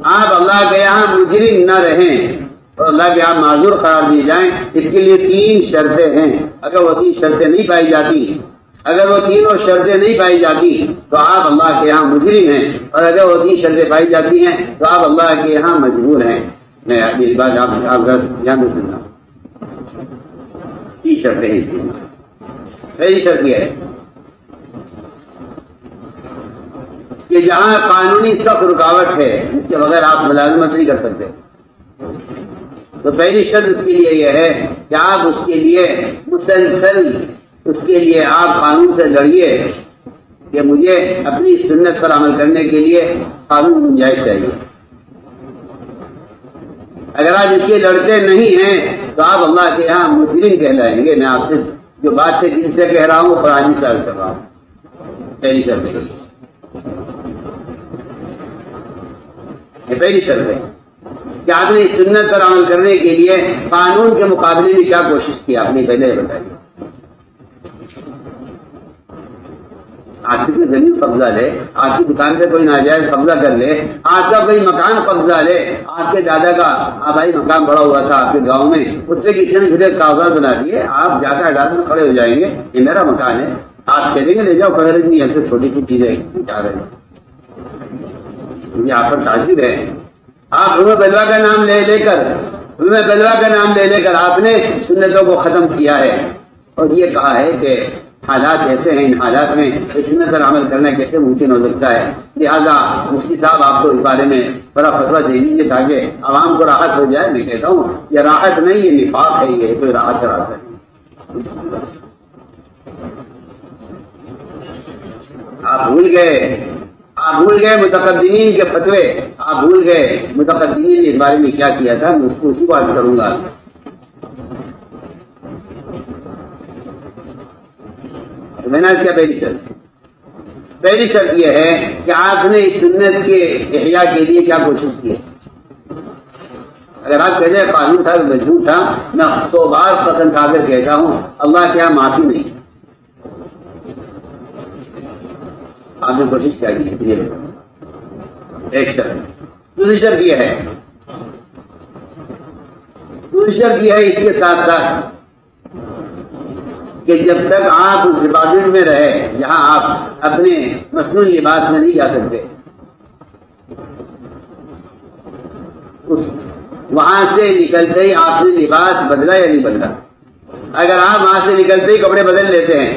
آپ اللہ کے یہاں مجرم نہ رہیں اور اللہ کے یہاں معذور قرار دیے جائیں، اس کے لیے 3 شرطیں ہیں۔ اگر وہ 3 شرطیں نہیں پائی جاتی، اگر وہ تینوں شرطیں نہیں پائی جاتی تو آپ اللہ کے یہاں مجرم ہیں، اور اگر وہ 3 شرطیں پائی جاتی ہیں تو آپ اللہ کے یہاں مجبور ہیں۔ میں میری بات آپ دھیان سے سننا، 3 شرطیں ہیں۔ پہلی شرط یہ ہے کہ جہاں قانونی سخت رکاوٹ ہے اس کے بغیر آپ ملازمت نہیں کر سکتے، تو پہلی شرط اس کے لیے یہ ہے کہ آپ اس کے لیے مسلسل اس کے لیے آپ قانون سے لڑیے کہ مجھے اپنی سنت پر عمل کرنے کے لیے قانون گنجائش چاہیے۔ اگر آپ اس کے لڑتے نہیں ہیں تو آپ اللہ کے یہاں مجرم کہلائیں گے۔ میں آپ سے جو بات سے دل سے کہہ رہا ہوں قرآن سے عرض کر رہا ہوں۔ پہلی شرط ہے، یہ پہلی شرط ہے کہ آپ نے سنت پر عمل کرنے کے لیے قانون کے مقابلے میں کیا کوشش کی، آپ نے پہلے بتائیے۔ آپ کی کوئی زمین قبضہ لے، آپ کی دکان پہ کوئی ناجائز قبضہ کر لے، آپ کا کوئی مکان قبضہ لے، آپ کے دادا کا آبائی مکان بڑا ہوا تھا آپ کے گاؤں میں، اس سے کسی نے پھر کاغذات بنا دیے، آپ جا کر عدالت میں کھڑے ہو جائیں گے، یہ میرا مکان ہے، آپ کہہ دیں گے لے جاؤ، خبر نہیں ہے، سے چھوٹی سی چیزیں جا رہے ہیں، یہ آپ پر تعجب ہے۔ آپ علم بلوا کا نام لے کر آپ نے سنتوں کو ختم کیا ہے، اور یہ کہا ہے کہ حالات ایسے ہیں، ان حالات میں سنت پر عمل کرنا کیسے ممکن ہو سکتا ہے، لہٰذا مفتی صاحب آپ کو اس بارے میں بڑا فتویٰ دے دیجیے تاکہ عوام کو راحت ہو جائے۔ میں کہتا ہوں یہ راحت نہیں، یہ نفاق ہے، یہ کوئی راحت کا راستہ نہیں۔ آپ بھول گئے متقدمین کے فتوے، آپ بھول گئے متقدمین نے اس بارے میں کیا کیا تھا، میں اس کو اسی بات کروں گا۔ میں نے کیا پہلی شرط یہ ہے کہ آپ نے سنت کے احیاء کے لیے کیا کوشش کی ہے۔ اگر آپ کہتے ہیں قانون تھا میں جھوٹ تھا، میں 100 بار قسم کھا کر کہتا ہوں اللہ کے یہاں معافی نہیں، آپ نے کوشش کیا کی، ایک شرط۔ دوسری شرط یہ ہے اس کے ساتھ ساتھ کہ جب تک آپ اس ڈپارٹمنٹ میں رہے جہاں آپ اپنے مصنوعی لباس میں نہیں جا سکتے، وہاں سے نکلتے ہی آپ نے لباس بدلا یا نہیں بدلا؟ اگر آپ وہاں سے نکلتے ہی کپڑے بدل لیتے ہیں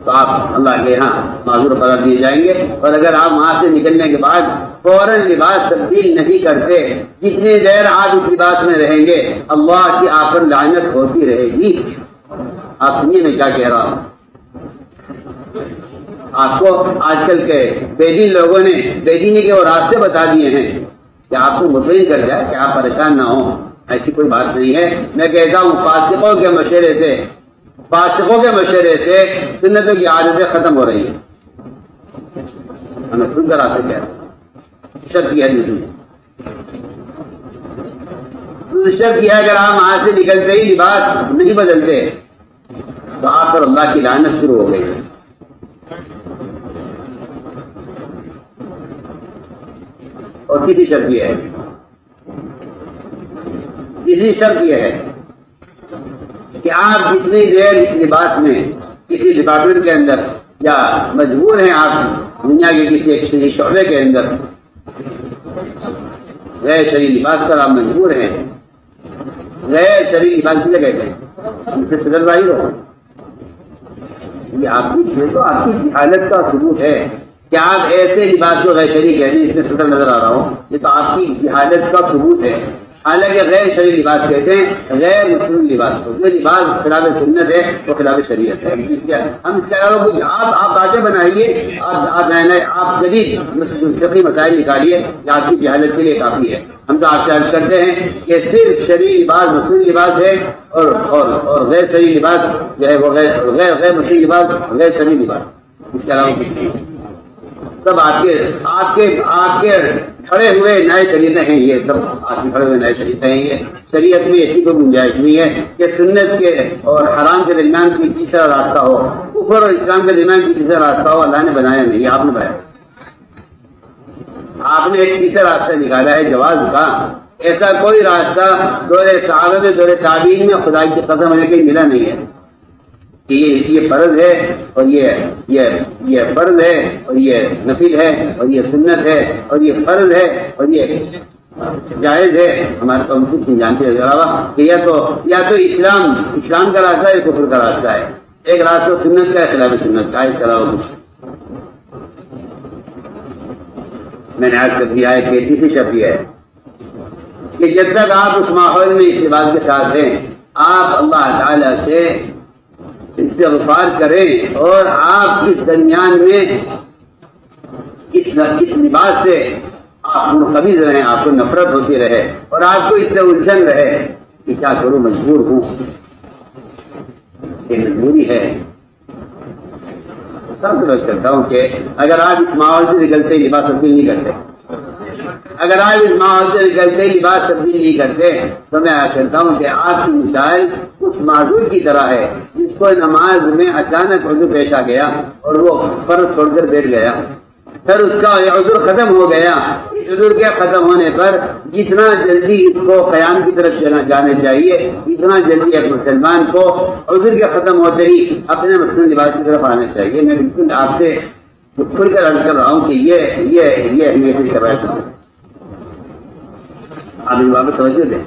تو آپ اللہ کے یہاں معذور قرار دیے جائیں گے، اور اگر آپ وہاں سے نکلنے کے بعد فوراً لباس تبدیل نہیں کرتے، جتنی دیر آپ اس لباس میں رہیں گے اللہ کی آپ پر لعنت ہوتی رہے گی۔ آپ سنیے میں کیا کہہ رہا ہوں۔ آپ کو آج کل کے بے دین لوگوں نے بے دینی کے وہ راستے بتا دیے ہیں کہ آپ کو مطمئن کر جائے کہ آپ پریشان نہ ہوں، ایسی کوئی بات نہیں ہے۔ میں کہتا ہوں فاسقوں کے مشورے سے سنتوں کی عادتیں ختم ہو رہی ہیں، ہمیں سن کر آتے کہہ رہا ہوں۔ شرط یہ ہے، شرط یہ ہے اگر آپ وہاں سے نکلتے ہی لباس نہیں بدلتے تو آپ پر اللہ کی لعنت شروع ہو گئی ہے۔ اور تیسری شرط یہ ہے کہ آپ جتنی دیر اس لباس میں کسی ڈپارٹمنٹ کے اندر یا مجبور ہیں آپ دنیا کے کسی شعبے کے اندر غیر شرعی لباس پر آپ مجبور ہیں، غیر شرعی لباس کسے کہتے ہیں؟ اس سے صدر ظاہر ہو، یہ آپ کی حالت کا ثبوت ہے کہ آپ ایسے لباس کو غیر شرعی کہتے ہیں، اس میں صدر نظر آ رہا ہو، یہ تو آپ کی حالت کا ثبوت ہے۔ حالانکہ غیر شرعی لباس کہتے ہیں غیر مسلم لباس کو، جو لباس خلاف سنت ہے وہ خلاف شریعت ہے۔ ہم اس کے علاوہ آپ باتیں بنائیے، آپ جدید فقہی مسائل نکالیے، یہ آپ کی جہالت کے لیے کافی ہے۔ ہم تو آپ سے عرض کرتے ہیں کہ صرف شرعی لباس مسلم لباس ہے، اور غیر شرعی لباس جو ہے وہ غیر مسلم لباس، غیر شرعی لباس، اس کے علاوہ کچھ نہیں۔ سب آپ کے کھڑے ہوئے نئے طریقے ہیں، یہ سب آپ کے کھڑے ہوئے نئے طریقے ہیں۔ یہ شریعت میں ایسی کوئی گنجائش نہیں ہے کہ سنت کے اور حرام کے درمیان کوئی تیسرا راستہ ہو، کفر اور اسلام کے درمیان کوئی تیسرا راستہ ہو، اللہ نے بنایا نہیں، آپ نے بنایا۔ آپ نے ایک تیسرا راستہ نکالا ہے جواز کا. ایسا کوئی راستہ دور صحابہ میں دور تابعین میں خدا کی قسم ہے کہ ملا نہیں ہے کہ یہ فرض ہے اور یہ فرض ہے اور یہ نفل ہے اور یہ سنت ہے اور یہ فرض ہے اور یہ جائز ہے. ہمارے تو ہم کچھ نہیں جانتے اس کے علاوہ کہ یا تو اسلام کا راستہ ہے, کفر کا راستہ ہے. ایک راستہ سنت کا ہے, خلاف سنت کا ہے, اس کے علاوہ کچھ. میں نے آج کر دیا ہے کہ تیسری شرط یہ ہے کہ جب تک آپ اس ماحول میں اس بات کے ساتھ ہیں, آپ اللہ تعالی سے استغفار کریں اور آپ اس درمیان میں اس لباس سے آپ منقبض رہیں, آپ کو نفرت ہوتی رہے اور آپ کو اس سے الجھن رہے کہ کیا کروں, مجبور ہوں, یہ مجبوری ہے. سب سمجھ کرتا ہوں کہ اگر آپ اس ماحول سے نکلتے لباس تبدیل نہیں کرتے, اگر آپ اس ماحول سے نکلتے لباس تبدیل نہیں کرتے تو میں کہتا ہوں کہ آپ کی مثال اس معذور کی طرح ہے جس کو نماز میں اچانک عذر پیش آ گیا اور وہ فرض چھوڑ کر بیٹھ گیا, پھر اس کا عذر ختم ہو گیا. اس عذر کے ختم ہونے پر جتنا جلدی اس کو قیام کی طرف جانا چاہیے, اتنا جلدی ایک مسلمان کو عذر کے ختم ہوتے ہی اپنے مسلم لباس کی طرف آنا چاہیے. میں بالکل آپ سے کھل کر عرض کر رہا ہوں کہ یہ اہمیت کی روایت ہے. آپ اس بات پر توجہ دیں.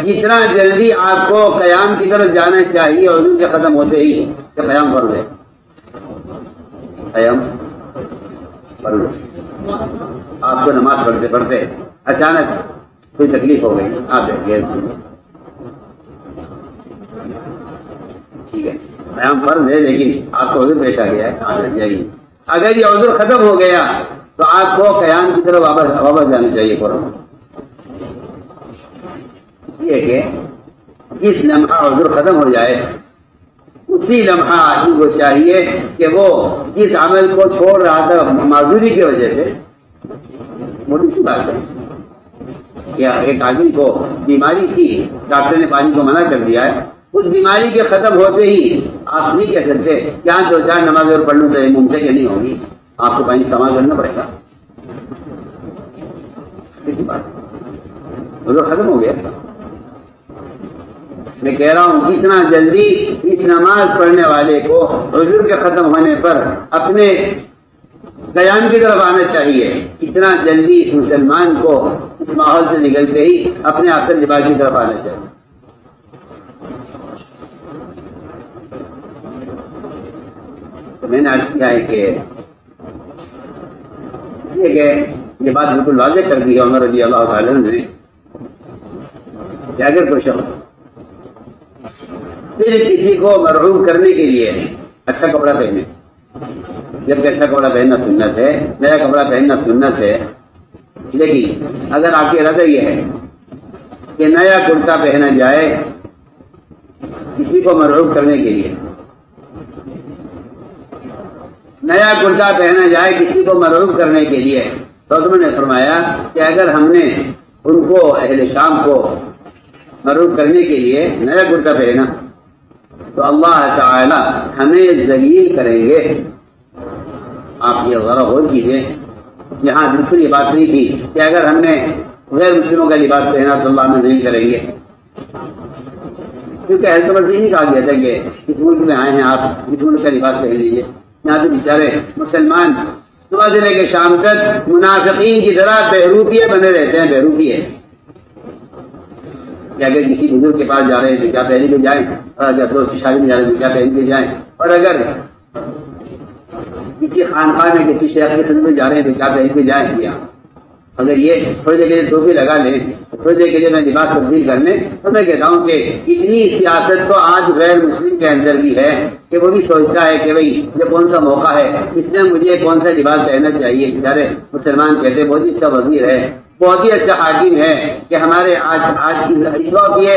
جتنا جلدی آپ کو قیام کی طرف جانا چاہیے عذر کے ختم ہوتے ہی کہ قیام فرض ہے, قیام فرض. آپ کو نماز پڑھتے پڑھتے اچانک کوئی تکلیف ہو گئی, آپ بیٹھ گئے, ٹھیک ہے قیام فرض ہے لیکن آپ کو عذر پیش آ گیا ہے, آپ بیٹھ جائیے. اگر یہ عذر ختم ہو گیا تو آپ کو قیام کی طرف واپس جانا چاہیے فوراً. یہ کہ جس لمحہ عذر ختم ہو جائے اسی لمحہ آدمی کو چاہیے کہ وہ جس عمل کو چھوڑ رہا تھا معذوری کی وجہ سے, موٹی سی بات ہے کیا ایک آدمی کو بیماری تھی, ڈاکٹر نے پانی کو منع کر دیا ہے, اس بیماری کے ختم ہوتے ہی آپ نہیں کہہ سکتے کیا 2-4 نماز اور پڑھ لوں تو یہ ممکن کہ نہیں ہوگی, آپ کو پانی استعمال کرنا پڑے گا. کسی بات عذر ختم ہو گیا. میں کہہ رہا ہوں جتنا جلدی اس نماز پڑھنے والے کو عذر کے ختم ہونے پر اپنے قیام کی طرف آنا چاہیے, اتنا جلدی اس مسلمان کو اس ماحول سے نکلتے ہی اپنے آخر لباس کی طرف آنا چاہیے. تو میں نے عرض کیا ہے کہ یہ بات بالکل واضح کر دی ہے عمر رضی اللہ تعالیٰ نے کہ اگر کوئی شخص پھر کسی کو مرحوم کرنے کے لیے اچھا کپڑا پہنے, جبکہ اچھا کپڑا پہننا سنت ہے, نیا کپڑا پہننا سنت ہے, لیکن اگر آپ کی ارادہ یہ ہے کہ نیا کرتا پہنا جائے کسی کو مرحوم کرنے کے لیے, نیا کرتا پہنا جائے کسی کو مرحوم کرنے کے لیے, تو تم نے فرمایا کہ اگر ہم نے ان کو اہل شام کو مرحوم کرنے کے لیے نیا کرتا پہنا تو اللہ تعالی ہمیں ذلیل کریں گے. آپ یہ غور غور کیجیے, یہاں بالکل یہ بات نہیں تھی کہ اگر ہم نے غیر مسلموں کا لباس پہنا تو اللہ ہمیں ذلیل کریں گے, کیونکہ ایسا مرضی نہیں کہا گیا تھا کہ اس ملک میں آئے ہیں آپ اس ملک کا لباس پہن لیجیے. یہاں سے بیچارے مسلمان صبح سے لے کے شام تک منافقین کی طرح بہروپیے بنے رہتے ہیں, بہروپیے. کہ اگر کسی بزرگ کے پاس جا رہے ہیں تو کیا پہن کے جائیں, اور اگر دوست کی شادی میں جا رہے ہیں تو کیا پہن کے جائیں, اور اگر کسی خانقاہ میں کسی شیخ کے خدمت میں جا رہے ہیں تو کیا پہن کے جائیں. کیا اگر یہ تھوڑی دیر کے لیے ٹوپی لگا لیں, تھوڑی دیر کے لیے میں لباس تبدیل کر لیں, تو میں کہتا ہوں کہ اتنی سیاست تو آج غیر مسلم کے اندر بھی ہے کہ وہ بھی سوچتا ہے کہ بھائی یہ کون سا موقع ہے, اس میں مجھے کون سا لباس پہننا چاہیے. بیچارے مسلمان کہتے ہیں بہت ہی اچھا وزیر ہے, بہت ہی اچھا حاکم ہے کہ ہمارے اس وقت یہ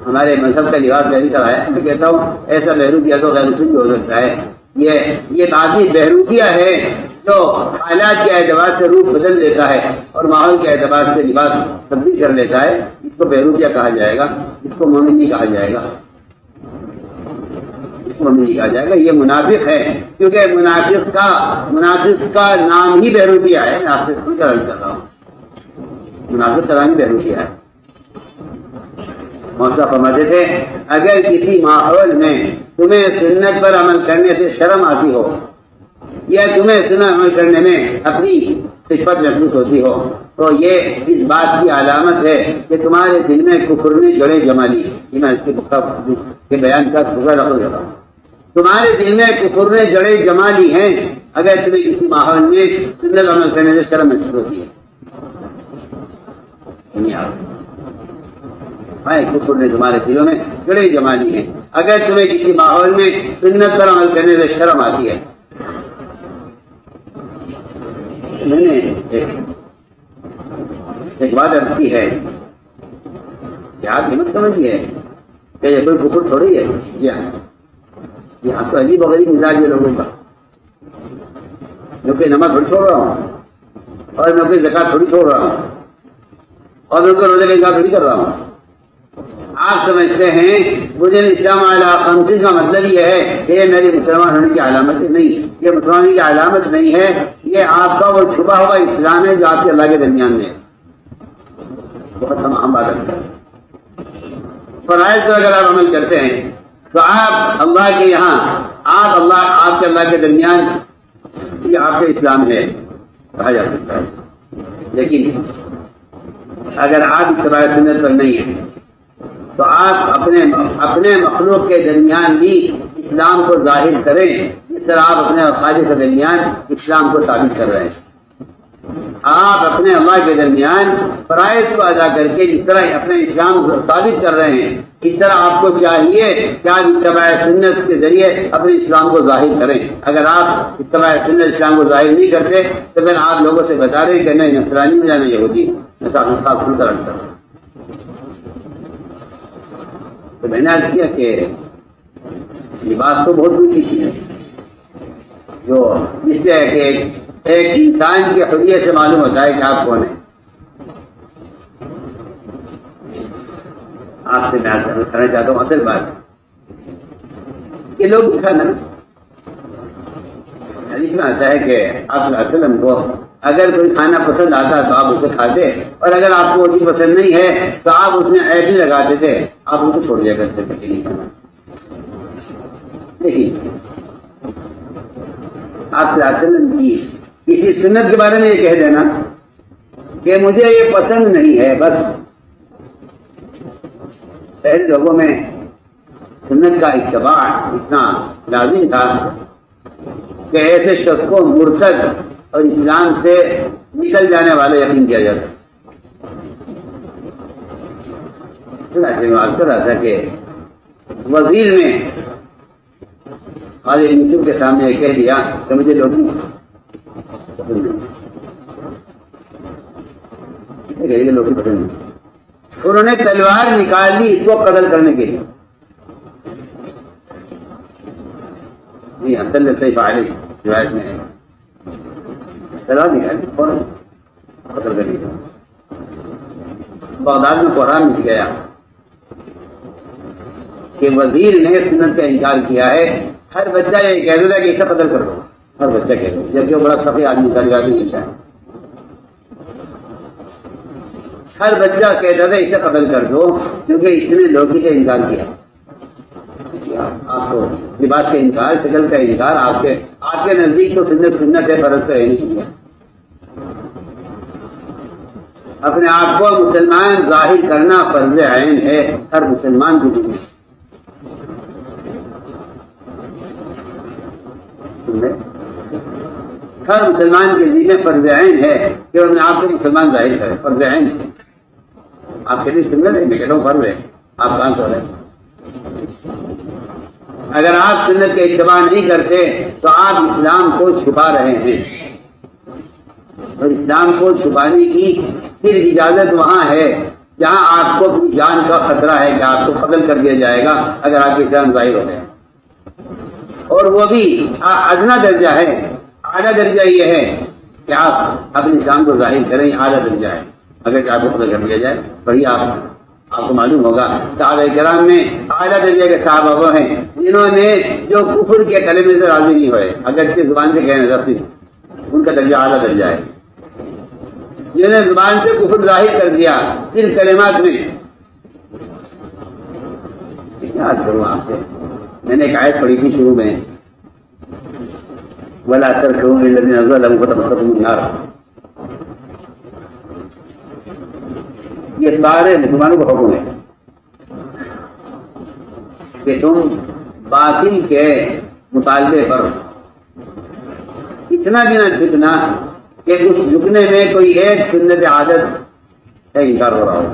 ہمارے مذہب کا لباس پہن کر آیا. میں کہتا ہوں ایسا بہروپیہ تو غیر مسلم بھی ہو سکتا ہے. یہ بازی بہروپیہ ہے جو حالات کے اعتبار سے روپ بدل دیتا ہے اور ماحول کے اعتبار سے لباس تبدیل کر لیتا ہے. اس کو بہروپیہ کہا جائے گا, اس کو مومن نہیں کہا جائے گا. اس کو نہیں کہا جائے گا یہ منافق ہے، کیونکہ منافق کا نام ہی بہروپیہ ہے. آپ سے کچھ عرض کر رہا ہوں، منافق کا نام ہی بہروپیہ ہے. موسیٰ فرماتے تھے اگر کسی ماحول میں تمہیں سنت پر عمل کرنے سے شرم آتی ہو یا تمہیں سنت عمل کرنے میں اپنی خفت محسوس ہوتی ہو تو یہ اس بات کی علامت ہے کہ تمہارے دل میں کفر نے جڑیں جما لی. یہ میں اس کے بیان کا سوچا رکھوں گا. تمہارے دل میں کفر نے جڑیں جما لی ہیں اگر تمہیں کسی ماحول میں سنت عمل کرنے سے شرم محسوس ہوتی ہے. کفر نے تمہارے دلوں میں جڑیں جما لی ہیں اگر تمہیں کسی ماحول میں سنت پر عمل کرنے سے شرم آتی ہے. میں نے ایک بات عرض کی ہے کہ آپ ہمت سمجھیے کہ یہ کوئی کفر تھوڑی ہے. جی ہاں، یہاں تو عجیب وغیرہ مزاج ہے لوگوں کا. جو کہ نماز تھوڑی چھوڑ رہا ہوں اور میں کوئی زکات تھوڑی چھوڑ رہا ہوں اور میں کوئی روزے کا انکار تھوڑی کر رہا ہوں. آپ سمجھتے ہیں مجھے اسلام خمسی کا مطلب یہ ہے کہ یہ میری مسلمان ہونے کی علامت نہیں ہے. یہ مسلمان ہونے کی علامت نہیں ہے، یہ آپ کا وہ چھپا ہوا اسلام ہے جو آپ کے اللہ کے درمیان میں ہے. بہت ہم بات کرتے ہیں فرائض پر اگر آپ عمل کرتے ہیں تو آپ اللہ کے یہاں آپ کے اللہ کے درمیان یہ آپ کا اسلام ہے کہا جا سکتا ہے. لیکن اگر آپ اتباع سنت پر نہیں ہیں تو آپ اپنے مخلوق کے درمیان بھی اسلام کو ظاہر کریں جس طرح آپ اپنے خالق کے درمیان اسلام کو ثابت کر رہے ہیں. آپ اپنے اللہ کے درمیان فرائض کو ادا کر کے جس طرح اپنے اسلام کو ثابت کر رہے ہیں اس طرح آپ کو چاہیے کہ آپ اتباع سنت کے ذریعے اپنے اسلام کو ظاہر کریں. اگر آپ اتباع سنت اسلام کو ظاہر نہیں کرتے تو پھر آپ لوگوں سے بتا رہے کہ نہیں نصرانی میں جانا یہودی صاف کھل کر رکھتا. تو میں نے عرض کیا کہ یہ بات تو بہت اونچی چیز ہے جو اس سے کہ ایک انسان کی حریت سے معلوم ہوتا ہے کہ آپ کون ہیں. آپ سے میں کرنا چاہتا ہوں اصل بات یہ لوگ دکھا نا حدیث میں آتا ہے کہ آپ صلی اللہ علیہ وسلم کو اگر کوئی کھانا پسند آتا تو آپ اسے کھاتے اور اگر آپ کو وہ چیز پسند نہیں ہے تو آپ اس میں ایسے لگاتے تھے آپ ان کو چھوڑ دیا کرتے تھے نہیں کھانا. دیکھیے آپ صلی اللہ علیہ وسلم کی کسی سنت کے بارے میں یہ کہہ دینا کہ مجھے یہ پسند نہیں ہے بس. پہلے لوگوں میں سنت کا اتباع اتنا لازم تھا کہ ایسے شخص کو مرتد اور اسلام سے نکل جانے والے یقین کیا جاتا. بات کر رہا تھا کہ وزیر نے خالد یوسف کے سامنے کہہ دیا کہ مجھے لوگ پسند نہیں. انہوں نے تلوار نکال لی اس کو قتل کرنے کے لیے. جی اصل صحیح فائل روایت میں ہے تلوار نکالی فوراً قتل کر لیا. بغداد میں قرآن مچ گیا کہ وزیر نے سنت کا انکار کیا ہے. ہر بچہ یہ کہہ دیتا ہے کہ اسے قتل کر دو. ہر بچہ کہہ دو جبکہ وہ بڑا سخی آدمی کا روایت نہیں ہے. ہر بچہ کہتا تھا اسے قتل کر دو کیونکہ اس نے لوگی کا انکار کیا. آپ کو لباس کا انکار شکل کا انکار آپ کے نزدیک تو سنت ہے فرض تو ہے نہیں. اپنے آپ کو مسلمان ظاہر کرنا فرض عین ہے ہر مسلمان کی ذمہ. ہر مسلمان کے ذمہ فرض عین ہے کہ اپنے آپ کو مسلمان ظاہر کرے. فرض عین ہے آپ کے لیے سنت ہے. میں کہتا ہوں فرض ہے. آپ کہاں سو رہے ہیں؟ اگر آپ سنت کا اتباع نہیں کرتے تو آپ اسلام کو چھپا رہے ہیں اور اسلام کو چھپانے کی صرف اجازت وہاں ہے جہاں آپ کو جان کا خطرہ ہے کہ آپ کو قتل کر دیا جائے گا اگر آپ کے اسلام ظاہر ہو گئے. اور وہ بھی ادنا درجہ ہے. اعلیٰ درجہ یہ ہے کہ آپ اپنے اسلام کو ظاہر کریں. اعلیٰ درجہ ہے اگر آپ کو قتل کر دیا جائے. بڑی آپ آپ کو معلوم ہوگا صحابہ کرام میں اعلیٰ درجے کے صحابہ وہ ہیں جنہوں نے جو کفر کے کلمے سے راضی نہیں ہوئے، اگرچہ زبان سے کہنے رفیع، ان کا درجہ اعلیٰ درجہ ہے، جنہوں نے زبان سے کفر ظاہر کر دیا صرف کلمات میں۔ کیا کروں آپ سے، میں نے ایک آیت پڑھی تھی شروع میں، وَلَا تَرْكَنُوا لِلَّذِينَ ظَلَمُوا فَتَمَسَّكُمُ النَّارُ، یہ سارے مسلمانوں کو حکم ہے کہ تم باطل کے مطالبے پر اتنا بھی نہ جھکنا کہ اس جھکنے میں کوئی ایک سنت عادت ہے انکار ہو رہا ہو۔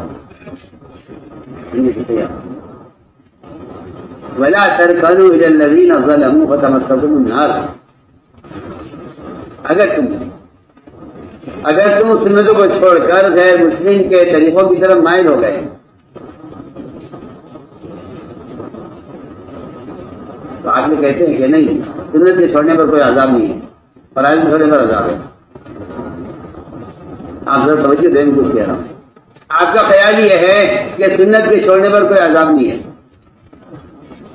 وَلَا تَرْكَنُوا إِلَى الَّذِينَ ظَلَمُوا فَتَمَسَّكُمُ النَّارُ، اگر تم سنتوں کو چھوڑ کر غیر مسلم کے طریقوں کی طرف مائل ہو گئے تو آپ یہ کہتے ہیں کہ نہیں، سنت کے چھوڑنے پر کوئی عذاب نہیں ہے، فرائض کے چھوڑنے پر عذاب ہے۔ آپ ذرا توجہ دیں، کچھ کہہ رہا ہوں، آپ کا خیال یہ ہے کہ سنت کے چھوڑنے پر کوئی عذاب نہیں ہے،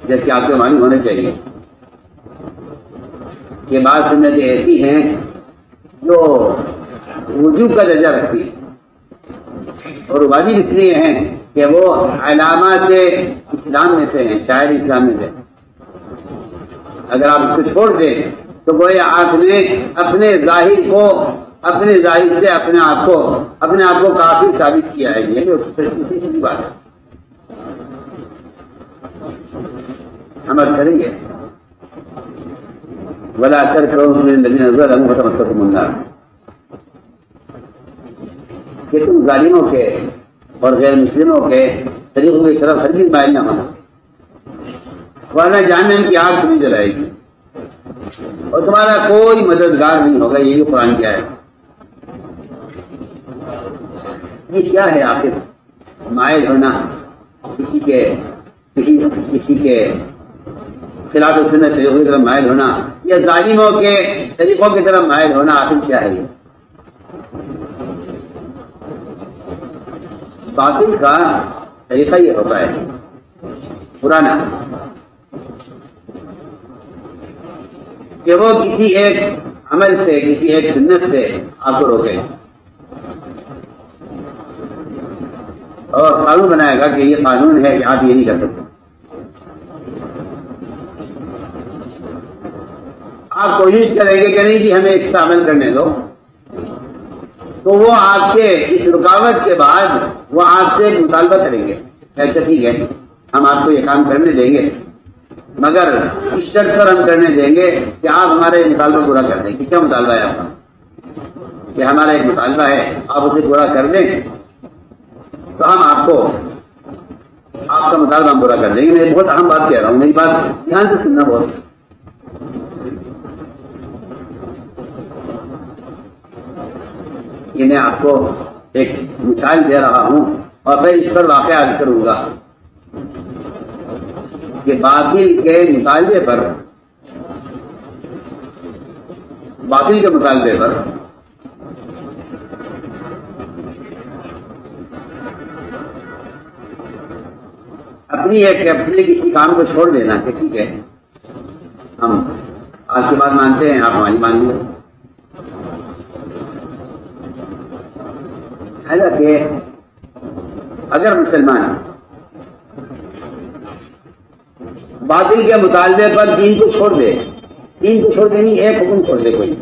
جبکہ آپ کو معلوم ہونا چاہیے کہ بعض سنتیں ایسی ہیں جو وجوب کا درجہ رکھتی ہے، اور واجب اس لیے ہیں کہ وہ علامات اسلام میں سے ہیں، شاعر اسلام میں سے۔ اگر آپ اس کو چھوڑ دیں تو گویا آپ نے اپنے ظاہر سے اپنے آپ کو کافی ثابت کیا ہے، یہ اسی بات ہے۔ عمل کریں گے وَلَا تَرْكَنُوا لِلَّذِينَ ظَلَمُوا فَتَمَسَّكُمُ النَّارُ، کہ تم ظالموں کے اور غیر مسلموں کے طریقوں کی طرف ہرگز مائل نہ ہونا، ورنہ جہنم کی آگ تمہیں جلائے گی اور تمہارا کوئی مددگار نہیں ہوگا۔ یہ بھی قرآن کیا ہے، یہ کیا ہے آخر؟ مائل ہونا، کسی کے خلاف سنت طریقوں کی طرف مائل ہونا یا ظالموں کے طریقوں کی طرف مائل ہونا، آخر کیا ہے؟ یہ باطل کا طریقہ یہ ہوتا ہے پرانا کہ وہ کسی ایک عمل سے، کسی ایک سنت سے آپ کو روکے اور قانون بنائے گا کہ یہ قانون ہے کہ آپ یہ نہیں کر سکتے۔ آپ کوشش کریں گے کہ نہیں جی ہمیں اس کا عمل کرنے دو، تو وہ آپ کے اس رکاوٹ کے بعد وہ آپ سے مطالبہ کریں گے، اچھا ٹھیک ہے ہم آپ کو یہ کام کرنے دیں گے، مگر اس شرط پر ہم کرنے دیں گے کہ آپ ہمارا یہ مطالبہ پورا کر دیں۔ کہ کیا مطالبہ ہے آپ کا؟ کہ ہمارا ایک مطالبہ ہے، آپ اسے پورا کر دیں تو ہم آپ کا مطالبہ ہم پورا کر دیں گے۔ میں بہت اہم بات کہہ رہا ہوں، میری بات دھیان سے سننا بہت۔ میں آپ کو ایک مثال دے رہا ہوں اور پھر اس پر واقعہ عرض کروں گا کہ باطل کے مطالبے پر اپنے کسی کام کو چھوڑ دینا کہ ٹھیک ہے ہم آپ کی بات مانتے ہیں، آپ ہماری مان لیں۔ حالانکہ اگر مسلمان باطل کے مطالبے پر دین کو چھوڑ دے، نہیں ایک حکم چھوڑ دے کوئی،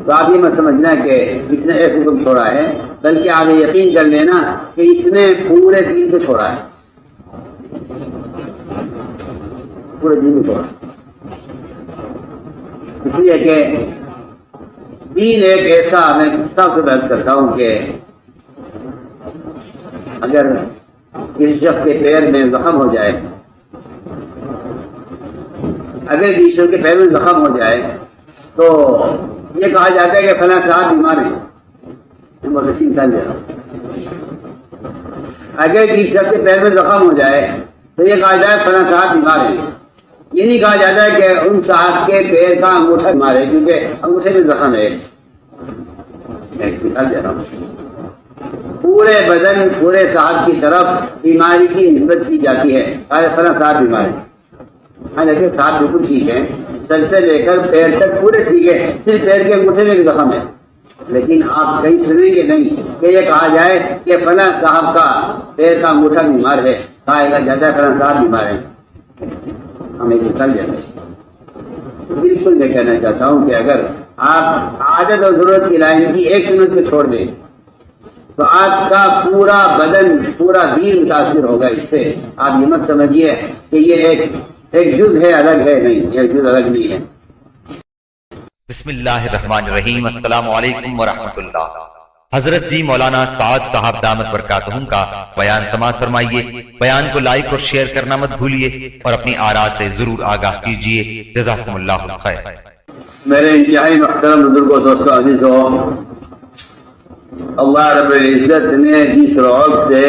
تو آپ یہ مت سمجھنا کہ اس نے ایک حکم چھوڑا ہے، بلکہ آپ یقین کر لینا کہ اس نے پورے دین کو چھوڑا ہے، پورے دین کو چھوڑا۔ اس لیے کہ دین ایک ایسا، میں سب سے بحث کرتا ہوں کہ اگر کسی شخص کے پیر میں زخم ہو جائے، تو یہ کہا جاتا ہے کہ فلاں صاحب بیمار ہیں، میں بہت اچھی مثال دے رہا ہوں۔ اگر کسی شخص کے پیر میں زخم ہو جائے تو یہ کہا جائے فلاں صاحب بیمار ہیں، یہ نہیں کہا جاتا ہے کہ ان صاحب کے پیر کا انگوٹھا بیمار ہے، کیونکہ انگوٹھے میں زخم ہے۔ میں ایک مثال دے رہا ہوں۔ پورے بدن پورے صاحب کی طرف بیماری کی نسبت کی جاتی ہے. فلاں صاحب بیمار ہے. ہاں دیکھیے صاحب بالکل ٹھیک ہے, سر سے لے کر پیر تک پورے ٹھیک ہے, صرف پیر کے انگوٹھے میں بھی زخم ہے. لیکن آپ کہیں سنیں گے نہیں کہ یہ کہا جائے کہ فلاں صاحب کا پیر کا انگوٹھا بیمار ہے, کہا گا زیادہ فلاں صاحب بیمار ہے. ہمیں نکل جائے. بالکل میں کہنا چاہتا ہوں کہ اگر آپ عادت اور ضرورت کی لائن کی ایک منٹ کو چھوڑ دیں تو آپ کا پورا بدن پورا دین متاثر ہوگا. اس سے آپ یہ مت سمجھیے کہ یہ ایک جز ہے, الگ ہے. نہیں, یہ جز الگ نہیں ہے. بسم اللہ الرحمن الرحیم. السلام علیکم ورحمۃ اللہ. حضرت جی مولانا سعد صاحب دامت برکاتہم کا بیان سماعت فرمائیے. بیان کو لائک اور شیئر کرنا مت بھولیے اور اپنی آراء سے ضرور آگاہ کیجیے. جزاکم اللہ خیر. میرے انتہائی محترم بزرگوں, دوستوں, عزیزوں, اللہ رب العزت نے جس رعب سے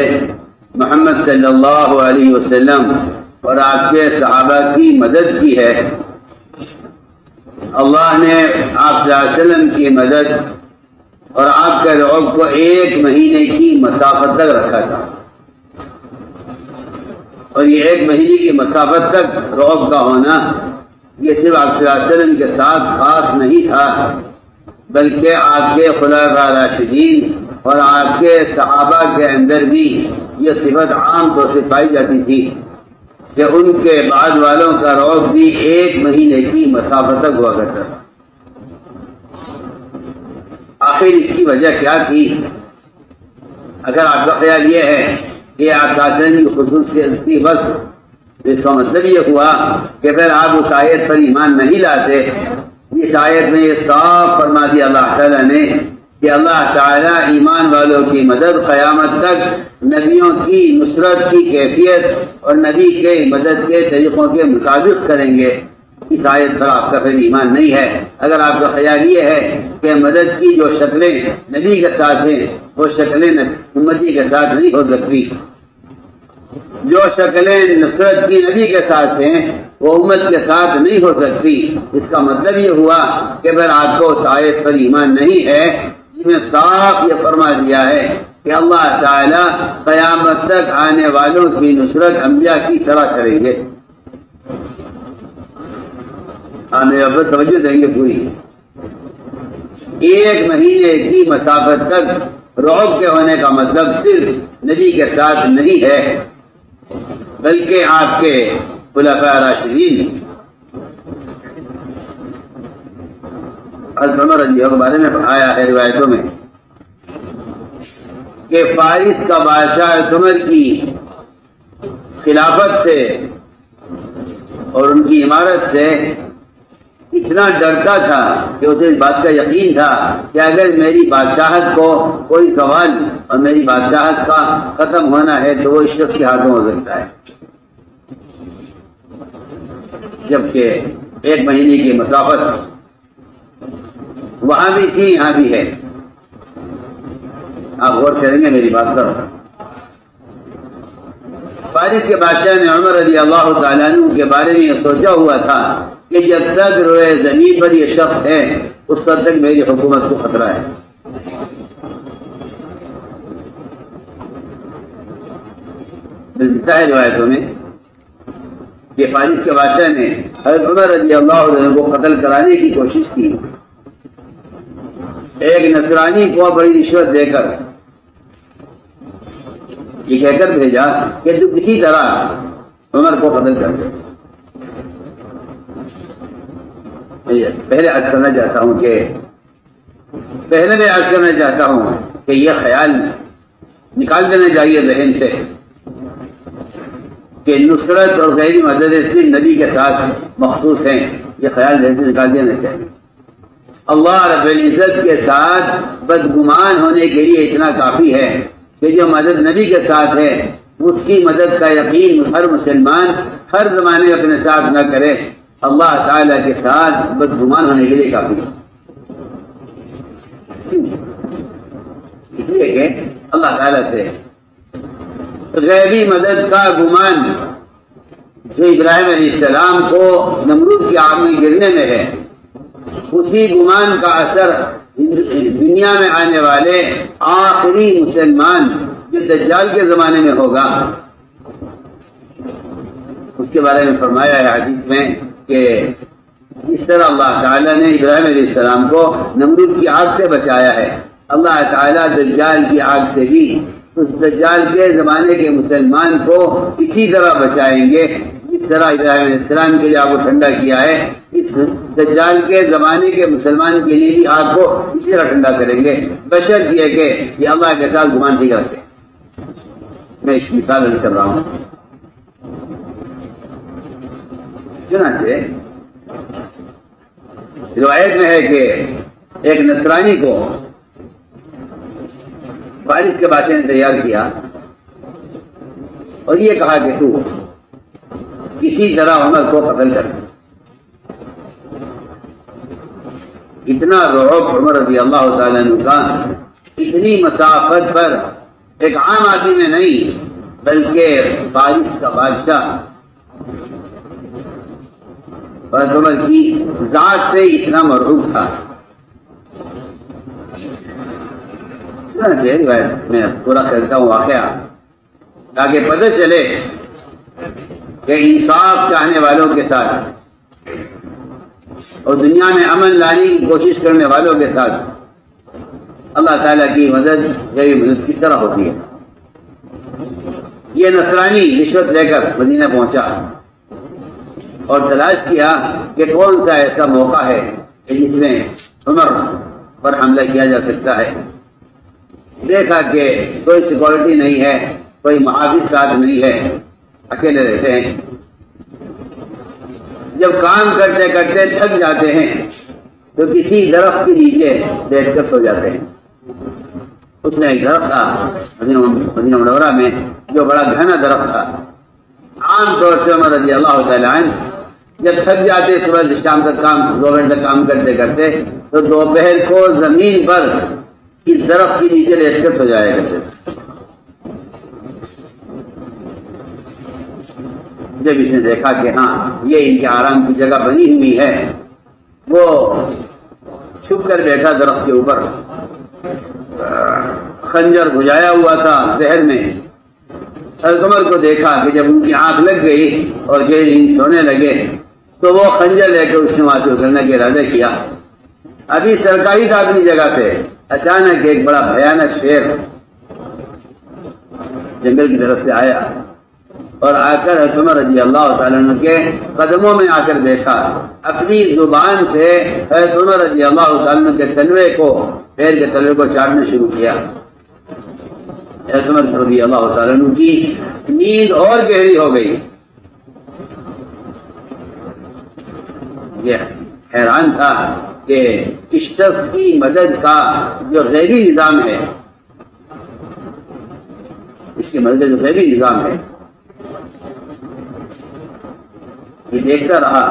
محمد صلی اللہ علیہ وسلم اور آپ کے صحابہ کی مدد کی ہے, اللہ نے آپ صلی اللہ علیہ وسلم کی مدد اور آپ کے رعب کو 1 مہینے کی مسافت تک رکھا تھا. اور یہ 1 مہینے کی مسافت تک رعب کا ہونا یہ صرف آپ صلی اللہ علیہ وسلم کے ساتھ خاص نہیں تھا, بلکہ آپ کے خلفاء راشدین اور آپ کے صحابہ کے اندر بھی یہ صفت عام طور سے پائی جاتی تھی کہ ان کے بعد والوں کا رعب بھی 1 مہینے کی مسافت تک ہوا کرتا تھا. آخر اس کی وجہ کیا تھی؟ اگر آپ کا خیال یہ ہے کہ آپ کی خصوصیت تھی بس, اس کا مطلب یہ ہوا کہ پھر آپ اس آیت پر ایمان نہیں لاتے. اس آیت میں یہ صاف فرما دیا اللہ تعالیٰ نے کہ اللہ تعالیٰ ایمان والوں کی مدد قیامت تک نبیوں کی نصرت کی کیفیت اور نبی کے مدد کے طریقوں کے مطابق کریں گے. اس آیت پر آپ کا پھر ایمان نہیں ہے. اگر آپ کا خیال یہ ہے کہ مدد کی جو شکلیں نبی کے ساتھ ہیں وہ شکلیں امتی کے ساتھ نہیں ہو سکتی, جو شکلیں نصرت کی نبی کے ساتھ ہیں وہ امت کے ساتھ نہیں ہو سکتی, اس کا مطلب یہ ہوا کہ پھر آپ کو اس آیت پر ایمان نہیں ہے جس میں صاف یہ فرما دیا ہے کہ اللہ تعالیٰ قیامت تک آنے والوں کی نصرت انبیاء کی طرح کریں گے. آنے اب توجہ دیں گے پوری. 1 مہینے کی مسافت تک رعب کے ہونے کا مطلب صرف نبی کے ساتھ نہیں ہے بلکہ آپ کے خلفاء راشدین حضرت عمر رضی اللہ کے بارے میں آیا ہے روایتوں میں کہ فارس کا بادشاہ عمر کی خلافت سے اور ان کی عمارت سے اتنا ڈرتا تھا کہ اسے اس بات کا یقین تھا کہ اگر میری بادشاہت کو کوئی سوال اور میری بادشاہت کا ختم ہونا ہے تو وہ اس شخص کے ہاتھوں ہو سکتا ہے. جبکہ 1 مہینے کی مسافت وہاں بھی تھی, یہاں بھی ہے. آپ غور کریں گے میری بات پر. فارس کے بادشاہ نے عمر رضی اللہ تعالیٰ عنہ کے بارے میں یہ سوچا ہوا تھا کہ جب تک روئے زمین پر یہ شخص ہے اس وقت تک میری حکومت کو خطرہ ہے. ملتا ہے روایتوں میں کہ فارس کے بادشاہ نے حضرت عمر رضی اللہ عنہ کو قتل کرانے کی کوشش کی. ایک نصرانی کو بڑی رشوت دے کر یہ کہہ کر بھیجا کہ تو کسی طرح عمر کو قتل کر دے. پہلے عرض کرنا چاہتا ہوں کہ یہ خیال نکال دینا چاہیے ذہن سے کہ نصرت اور غیر مدد صرف نبی کے ساتھ مخصوص ہیں. یہ خیال ذہن سے نکال دینا چاہیے. اللہ رب العزت کے ساتھ بدگمان ہونے کے لیے اتنا کافی ہے کہ جو مدد نبی کے ساتھ ہے اس کی مدد کا یقین ہر مسلمان ہر زمانے اپنے ساتھ نہ کرے. اللہ تعالیٰ کے ساتھ بدگمان ہونے کے لیے کافی ہے. اس لیے کہ اللہ تعالیٰ سے غیبی مدد کا گمان جو ابراہیم علیہ السلام کو نمرود کی آگ میں گرنے میں ہے, اسی گمان کا اثر دنیا میں آنے والے آخری مسلمان جو دجال کے زمانے میں ہوگا، اس کے بارے میں فرمایا ہے حدیث میں کہ اس طرح اللہ تعالیٰ نے ابراہیم علیہ السلام کو نمرود کی آگ سے بچایا ہے، اللہ تعالیٰ دجال کی آگ سے بھی اس دجال کے زمانے کے مسلمان کو اسی طرح بچائیں گے جس طرح ابراہیم علیہ السلام کے لیے آگ کو ٹھنڈا کیا ہے، اس دجال کے زمانے کے مسلمان کے لیے بھی آگ کو اسی طرح ٹھنڈا کریں گے، بشرط یہ کہ یہ اللہ کے ساتھ گمان ٹھیک رکھتے ہیں۔ میں اس مثال کر رہا ہوں۔ چنانچہ روایت میں ہے کہ ایک نصرانی کو فارس کے بادشاہ نے تیار کیا اور یہ کہا کہ تو کسی طرح عمر کو قتل کر۔ اتنا رعب عمر رضی اللہ تعالیٰ عنہ کا، اتنی مسافت پر ایک عام آدمی میں نہیں بلکہ فارس کا بادشاہ اور عمر کی ذات سے اتنا مرعوب تھا۔ میں پورا کرتا ہوں واقعہ تاکہ پتہ چلے کہ انصاف چاہنے والوں کے ساتھ اور دنیا میں امن لانے کی کوشش کرنے والوں کے ساتھ اللہ تعالیٰ کی مدد غیر مدد کس طرح ہوتی ہے۔ یہ نصرانی رشوت لے کر مدینہ پہنچا اور تلاش کیا کہ کون سا ایسا موقع ہے کہ جس میں عمر پر حملہ کیا جا سکتا ہے۔ دیکھا کہ کوئی سیکورٹی نہیں ہے، کوئی محافظ ساتھ نہیں ہے، اکیلے رہتے ہیں۔ جب کام کرتے کرتے تھک جاتے ہیں تو کسی درخت کے نیچے بیٹھ کر سو جاتے ہیں۔ اس میں ایک درخت تھا مدینہ منورہ میں جو بڑا گھنا درخت تھا۔ عام طور سے عمر رضی اللہ تعالیٰ عنہ جب تھک جاتے صبح سے شام تک کام 2 گھنٹے کام کرتے کرتے تو دوپہر کو زمین پر اس درخت کے نیچے لیٹ کر سو جایا کرتے۔ جب اس نے دیکھا کہ ہاں یہ ان کے آرام کی جگہ بنی ہوئی ہے، وہ چھپ کر بیٹھا درخت کے اوپر، خنجر بجھایا ہوا تھا زہر میں۔ حضرت عمر کو دیکھا کہ جب ان کی آنکھ لگ گئی اور گہری نیند سونے لگے تو وہ خنجر لے کے اس نے وہاں سے اترنے کا ارادہ کیا۔ ابھی سرکاری تھا اپنی جگہ پہ، اچانک ایک بڑا بھیانک شیر جنگل کی طرف سے آیا اور آ کر حضرت عمر رضی اللہ تعالیٰ عنہ کے قدموں میں آ کر بیٹھا، اپنی زبان سے حضرت عمر رضی اللہ تعالیٰ عنہ کے تلوے کو، پیر کے تلوے کو چاٹنا شروع کیا۔ حضرت عمر رضی اللہ تعالیٰ عنہ کی نیند اور گہری ہو گئی۔ یہ حیران تھا کہ اس شخص کی مدد کا جو غیبی نظام ہے، اس کی مدد جو غیبی نظام ہے، یہ دیکھتا رہا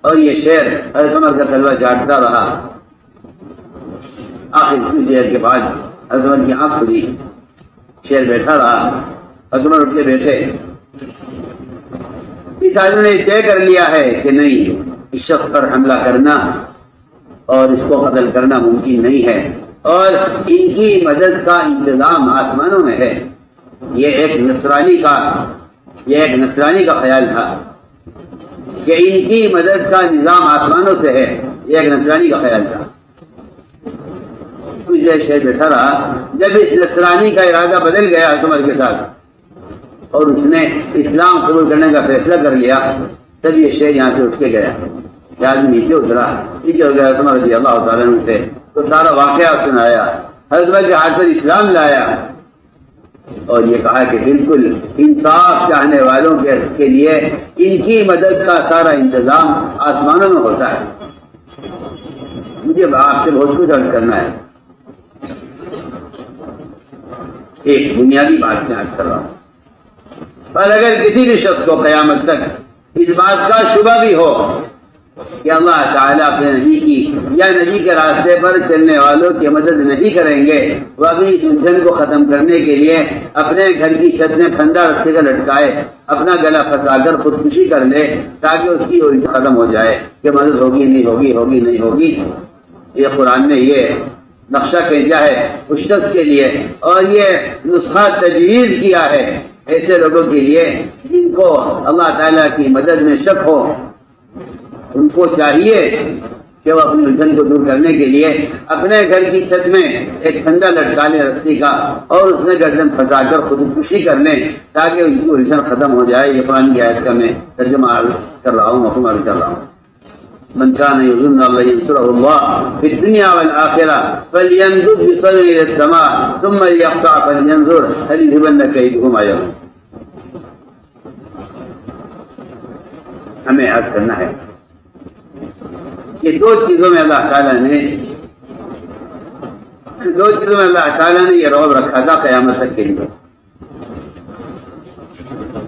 اور یہ شیر حضرت عمر کا تلوہ چاٹتا رہا۔ آخر کچھ دیر کے بعد حضرت عمر کی آنکھ کھلی، شیر بیٹھا رہا، حضرت عمر اٹھ کے بیٹھے۔ اس آدمی نے طے کر لیا ہے کہ نہیں، اس شخص پر حملہ کرنا اور اس کو قتل کرنا ممکن نہیں ہے، اور ان کی مدد کا انتظام آسمانوں میں ہے۔ یہ ایک نصرانی کا خیال تھا کہ ان کی مدد کا نظام آسمانوں سے ہے، یہ ایک نصرانی کا خیال تھا۔ کچھ دیر شیر بیٹھا رہا، جب اس نصرانی کا ارادہ بدل گیا حضرت عمر کے ساتھ اور اس نے اسلام قبول کرنے کا فیصلہ کر لیا، تب یہ شیر یہاں سے اٹھ کے گیا۔ یہ آدمی نیچے اترا، نیچے ہو گیا حضرت عمر رضی اللہ تعالیٰ عنہ سے تو سارا واقعہ سنایا، حضرت عمر کے ہاتھ پر اسلام لایا اور یہ کہا کہ بالکل انصاف چاہنے والوں کے لیے ان کی مدد کا سارا انتظام آسمانوں میں ہوتا ہے۔ مجھے آپ سے بہت کچھ عرض کرنا ہے، ایک بنیادی بات میں عرض کر رہا ہوں، پر اگر کسی بھی شخص کو قیامت تک اس بات کا شبہ بھی ہو کہ اللہ تعالیٰ اپنے نبی کی یا نبی کے راستے پر چلنے والوں کی مدد نہیں کریں گے، وہ اپنی الجھن کو ختم کرنے کے لیے اپنے گھر کی چھت میں پھندا رکھے کر لٹکائے، اپنا گلا پھنسا کر خودکشی کر لے تاکہ اس کی الجھن ختم ہو جائے کہ مدد ہوگی نہیں ہوگی، ہوگی نہیں ہوگی۔ یہ قرآن نے یہ نقشہ کھینچا ہے اس شخص کے لیے، اور یہ نسخہ تجویز کیا ہے ایسے لوگوں کے لیے جن کو اللہ تعالیٰ کی مدد میں شک ہو۔ ان کو چاہیے کہ وہ اپنی الجھن کو دور کرنے کے لیے اپنے گھر کی چھت میں ایک ٹھنڈا لٹکا لیں رسی کا، اور اس میں گردن پھنسا کر خودکشی کر لیں تاکہ ان کی الجھن ختم ہو جائے۔ یہ قرآن کی آیت کا میں ترجمہ کر رہا ہوں، مفہوم عرض کر رہا ہوں۔ من كان يظن الله ينصره الله في الدنيا والآخرة فلينظر بصدره إلى السماء ثم ليقطع فلينظر هل يذهبن كيده ما يظن۔ ہمیں عرض کرنا ہے کہ دو چیزوں میں اللہ تعالیٰ نے یہ رعب رکھا تھا قیامت تک کے لیے۔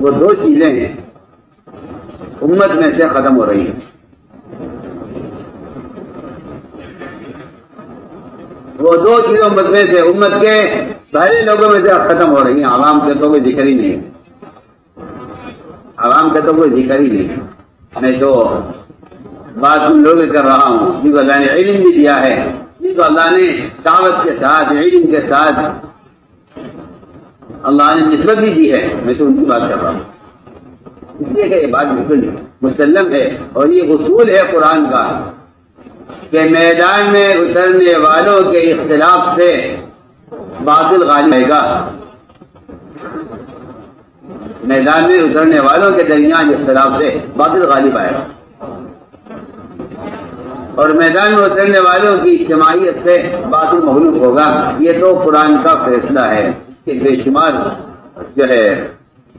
وہ دو چیزیں ہیں امت میں سے ختم ہو رہی ہیں۔ وہ دو چیزوں میں سے امت کے سارے لوگوں میں سے ختم ہو رہی ہیں۔ عوام کے تو کوئی ذکر ہی نہیں، عوام کا تو کوئی ذکر ہی نہیں۔ میں تو بات ان لوگوں کر رہا ہوں جن کو اللہ نے علم بھی دیا ہے، جن کو اللہ نے دعوت کے ساتھ علم کے ساتھ اللہ نے نسبت بھی دی ہے، میں تو ان کی بات کر رہا ہوں۔ اس لیے کہ یہ بات بالکل مسلم ہے، اور یہ اصول ہے قرآن کا کہ میدان میں اترنے والوں کے اختلاف سے باطل غالب آئے گا۔ میدان میں اترنے والوں کے درمیان اختلاف سے باطل غالب آئے گا، اور میدان میں اترنے والوں کی اجتماعیت سے باطل مغلوب ہوگا۔ یہ تو قرآن کا فیصلہ ہے۔ اس کے بے شمار جو ہے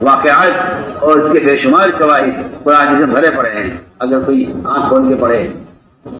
واقعات اور اس کے بے شمار شواہد قرآن سے بھرے پڑے ہیں، اگر کوئی آنکھ کھول کے پڑھے